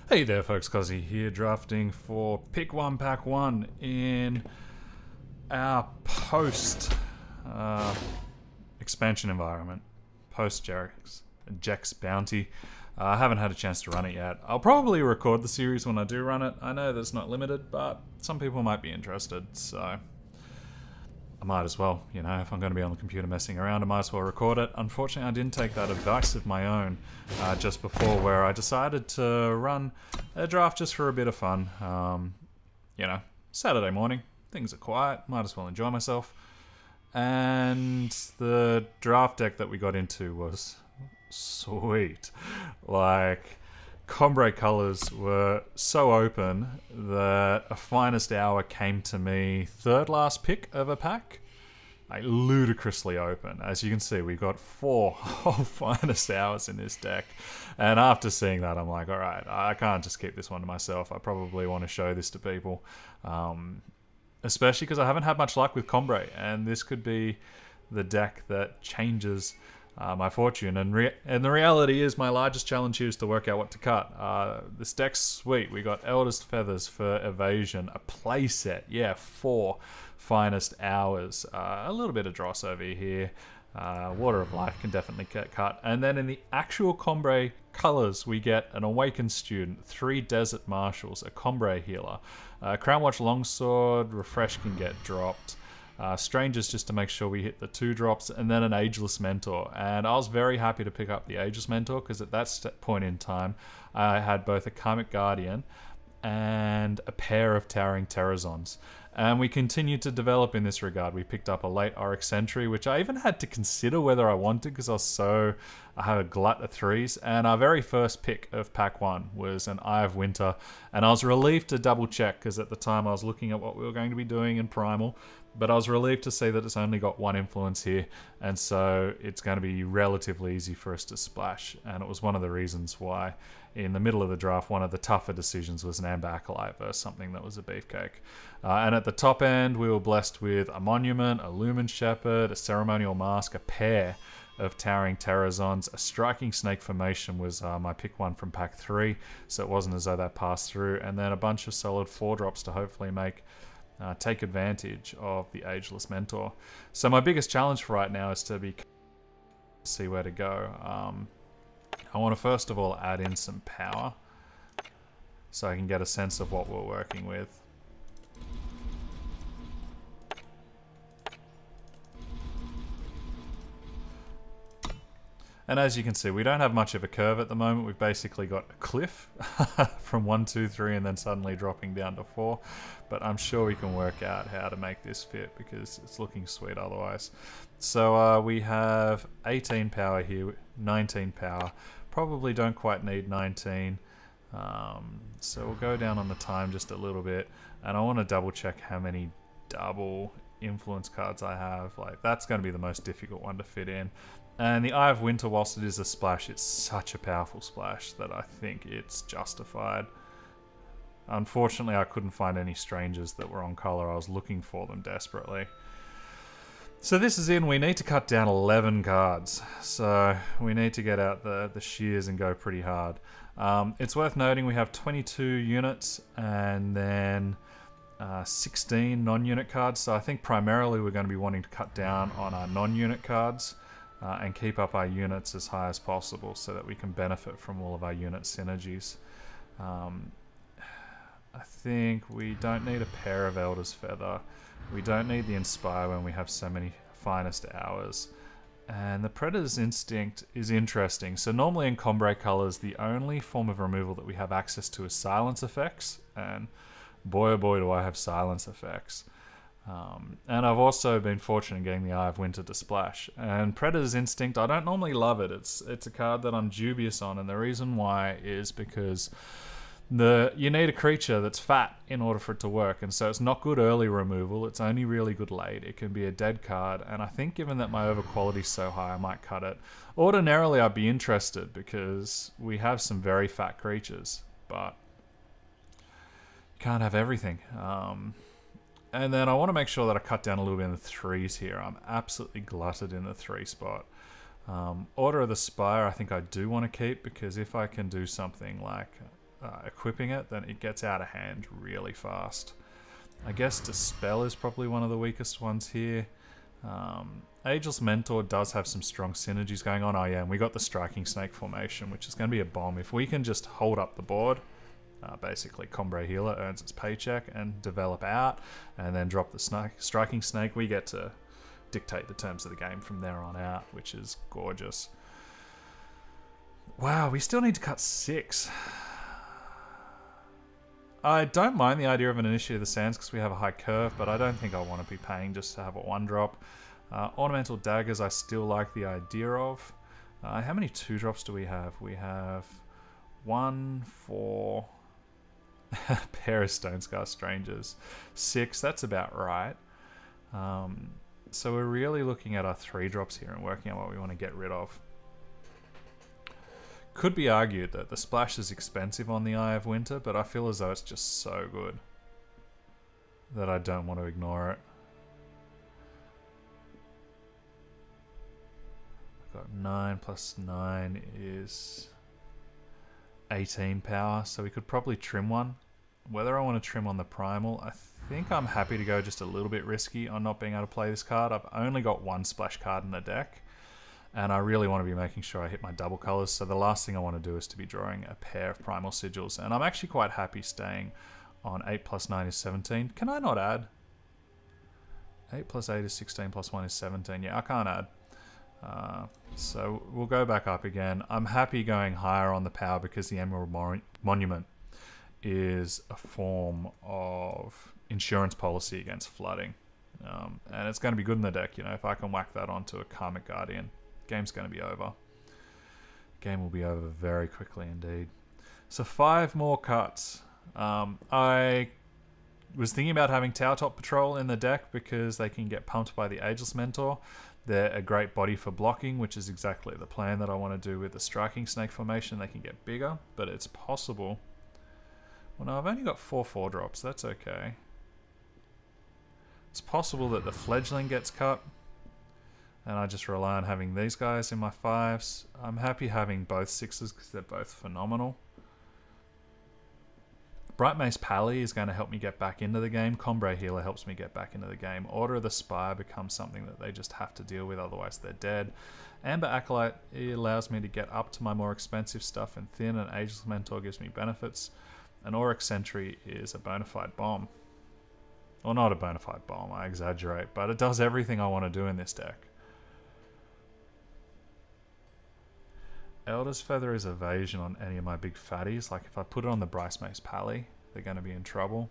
Hey there folks, Kozzi here, drafting for Pick 1 Pack 1 in our post expansion environment, post Jack's Bounty. I haven't had a chance to run it yet. I'll probably record the series when I do run it. I know that it's not limited, but some people might be interested, so I might as well, you know, if I'm going to be on the computer messing around, I might as well record it. Unfortunately, I didn't take that advice of my own just before, where I decided to run a draft just for a bit of fun. You know, Saturday morning, things are quiet, might as well enjoy myself. And the draft deck that we got into was sweet. Like, Combrei colors were so open that a finest hour came to me third last pick of a pack. Like, ludicrously open. As you can see, we got 4 whole finest hours in this deck. And after seeing that, I'm like, alright, I can't just keep this one to myself. I probably want to show this to people. Especially because I haven't had much luck with Combrei. And this could be the deck that changes my fortune, and the reality is my largest challenge here is to work out what to cut. This deck's sweet. We got Eldest Feathers for evasion, a playset, yeah, 4 finest hours, a little bit of dross over here. Water of Life can definitely get cut, and then in the actual Combrei colors we get an Awakened Student, 3 Desert Marshals, a Combrei healer, Crownwatch Longsword, Refresh can get dropped. Strangers just to make sure we hit the 2 drops, and then an Ageless Mentor. And I was very happy to pick up the Ageless Mentor because at that point in time I had both a Karmic Guardian and a pair of Towering Terrazons. And we continued to develop in this regard. We picked up a late Oryx Sentry, which I even had to consider whether I wanted because I have a glut of 3s. And our very first pick of Pack 1 was an Eye of Winter. And I was relieved to double check because at the time I was looking at what we were going to be doing in Primal. But I was relieved to see that it's only got 1 influence here, and so it's going to be relatively easy for us to splash. And it was one of the reasons why, in the middle of the draft, one of the tougher decisions was an Amber Acolyte versus something that was a beefcake. And at the top end, we were blessed with a Monument, a Lumen Shepherd, a Ceremonial Mask, a pair of Towering Terrazons, a Striking Snake Formation was my pick 1 from Pack 3, so it wasn't as though that passed through, and then a bunch of solid 4 drops to hopefully take advantage of the Ageless Mentor. So my biggest challenge for right now is to see where to go. I want to first of all add in some power so I can get a sense of what we're working with. And as you can see, we don't have much of a curve at the moment. We've basically got a cliff from 1, 2, 3 and then suddenly dropping down to 4. But I'm sure we can work out how to make this fit because it's looking sweet otherwise. So we have 18 power here, 19 power. Probably don't quite need 19. So we'll go down on the time just a little bit. And I want to double check how many double influence cards I have. Like, that's going to be the most difficult one to fit in. And the Eye of Winter, whilst it is a splash, it's such a powerful splash that I think it's justified. Unfortunately, I couldn't find any strangers that were on color. I was looking for them desperately. So this is in. We need to cut down 11 cards. So we need to get out the shears and go pretty hard. It's worth noting we have 22 units and then 16 non-unit cards. So I think primarily we're going to be wanting to cut down on our non-unit cards. And keep up our units as high as possible so that we can benefit from all of our unit synergies. I think we don't need a pair of Elder's Feather. We don't need the Inspire when we have so many finest hours. And the Predator's Instinct is interesting. So normally in Combrei colors, the only form of removal that we have access to is silence effects. And boy oh boy do I have silence effects. And I've also been fortunate in getting the Eye of Winter to splash. And Predator's Instinct, I don't normally love it. It's a card that I'm dubious on, and the reason why is because you need a creature that's fat in order for it to work, and so it's not good early removal, it's only really good late. It can be a dead card, and I think given that my overquality is so high, I might cut it. Ordinarily, I'd be interested because we have some very fat creatures, but you can't have everything. And then I want to make sure that I cut down a little bit in the 3s here. I'm absolutely glutted in the 3 spot. Order of the Spire I think I do want to keep because if I can do something like equipping it, then it gets out of hand really fast. I guess Dispel is probably one of the weakest ones here. Ageless Mentor does have some strong synergies going on. Oh yeah, and we got the Striking Snake formation, which is going to be a bomb. If we can just hold up the board, basically Combrei Healer earns its paycheck and develop out, and then drop the Striking Snake, we get to dictate the terms of the game from there on out, which is gorgeous. Wow, we still need to cut 6. I don't mind the idea of an Initiate of the Sands because we have a high curve, but I don't think I want to be paying just to have a 1-drop. Ornamental Daggers I still like the idea of. How many 2-drops do we have? We have 1, 4, a pair of Stonescar Strangers. 6, that's about right. So we're really looking at our 3-drops here and working out what we want to get rid of. Could be argued that the splash is expensive on the Eye of Winter, but I feel as though it's just so good that I don't want to ignore it. I've got 9 plus 9 is 18 power, so we could probably trim one. Whether I want to trim on the Primal, I think I'm happy to go just a little bit risky on not being able to play this card. I've only got 1 splash card in the deck, and I really want to be making sure I hit my double colors, so the last thing I want to do is to be drawing a pair of Primal Sigils, and I'm actually quite happy staying on 8 plus 9 is 17. Can I not add? 8 plus 8 is 16 plus 1 is 17. Yeah, I can't add. So we'll go back up again. I'm happy going higher on the power because the Emerald Monument is a form of insurance policy against flooding. And it's going to be good in the deck, you know, if I can whack that onto a Karmic Guardian. Game's going to be over. Game will be over very quickly indeed. So 5 more cuts. I was thinking about having Tower Top Patrol in the deck because they can get pumped by the Ageless Mentor. They're a great body for blocking, which is exactly the plan that I want to do with the Striking Snake formation. They can get bigger, but it's possible. Well, no, I've only got 4 4-drops. That's okay. It's possible that the Fledgling gets cut, and I just rely on having these guys in my 5s. I'm happy having both 6s because they're both phenomenal. Bright Mace Pally is going to help me get back into the game. Combrei Healer helps me get back into the game. Order of the Spire becomes something that they just have to deal with, otherwise they're dead. Amber Acolyte allows me to get up to my more expensive stuff and thin, and Ageless Mentor gives me benefits. An Auric Sentry is a bona fide bomb. Or not a bona fide bomb, I exaggerate, but it does everything I want to do in this deck. Elder's Feather is evasion on any of my big fatties. Like if I put it on the Bright Mace Pally, they're going to be in trouble.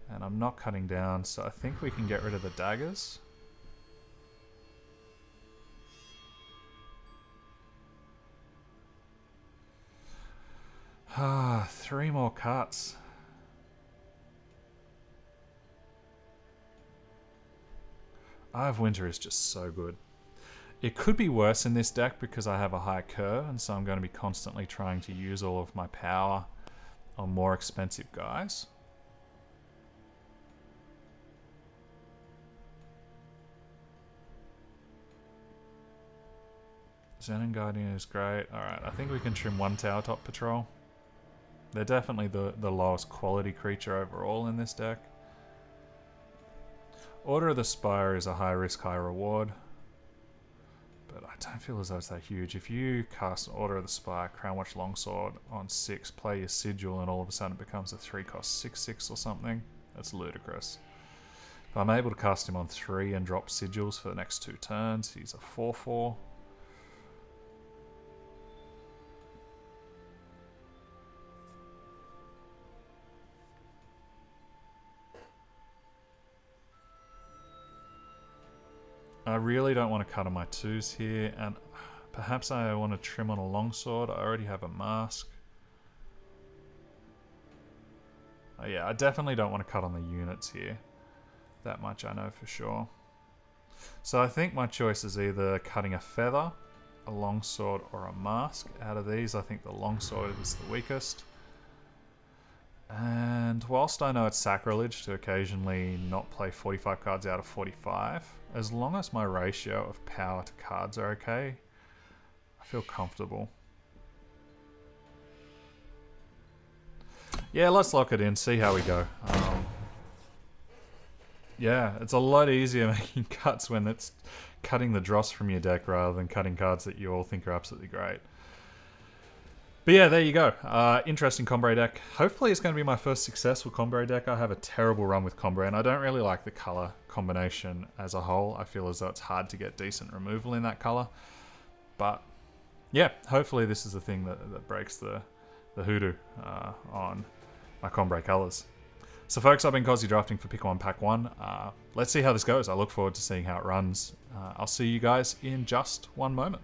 And I'm not cutting down, so I think we can get rid of the daggers. Ah, 3 more cuts. Eye of Winter is just so good. It could be worse in this deck because I have a high curve, and so I'm going to be constantly trying to use all of my power on more expensive guys. Xenon Guardian is great. Alright, I think we can trim 1 Tower Top Patrol. They're definitely the lowest quality creature overall in this deck. Order of the Spire is a high risk, high reward. But I don't feel as though it's that huge. If you cast Order of the Spire, Crown Watch Longsword on 6, play your Sigil, and all of a sudden it becomes a 3-cost 6/6 or something, that's ludicrous. If I'm able to cast him on 3 and drop Sigils for the next 2 turns, he's a 4/4. I really don't want to cut on my 2s here, and perhaps I want to trim on a longsword. I already have a mask. Oh yeah, I definitely don't want to cut on the units here. That much I know for sure. So I think my choice is either cutting a feather, a longsword, or a mask. Out of these, I think the longsword is the weakest. And whilst I know it's sacrilege to occasionally not play 45 cards out of 45, as long as my ratio of power to cards are okay, I feel comfortable. Yeah, let's lock it in, see how we go. Yeah, it's a lot easier making cuts when it's cutting the dross from your deck rather than cutting cards that you all think are absolutely great. But yeah, there you go. Interesting Combrei deck. Hopefully it's going to be my first successful Combrei deck. I have a terrible run with Combrei, and I don't really like the color combination as a whole. I feel as though it's hard to get decent removal in that color. But yeah, hopefully this is the thing that breaks the hoodoo on my Combrei colors. So folks, I've been Kozzi drafting for Pick 1 Pack 1. Let's see how this goes. I look forward to seeing how it runs. I'll see you guys in just one moment.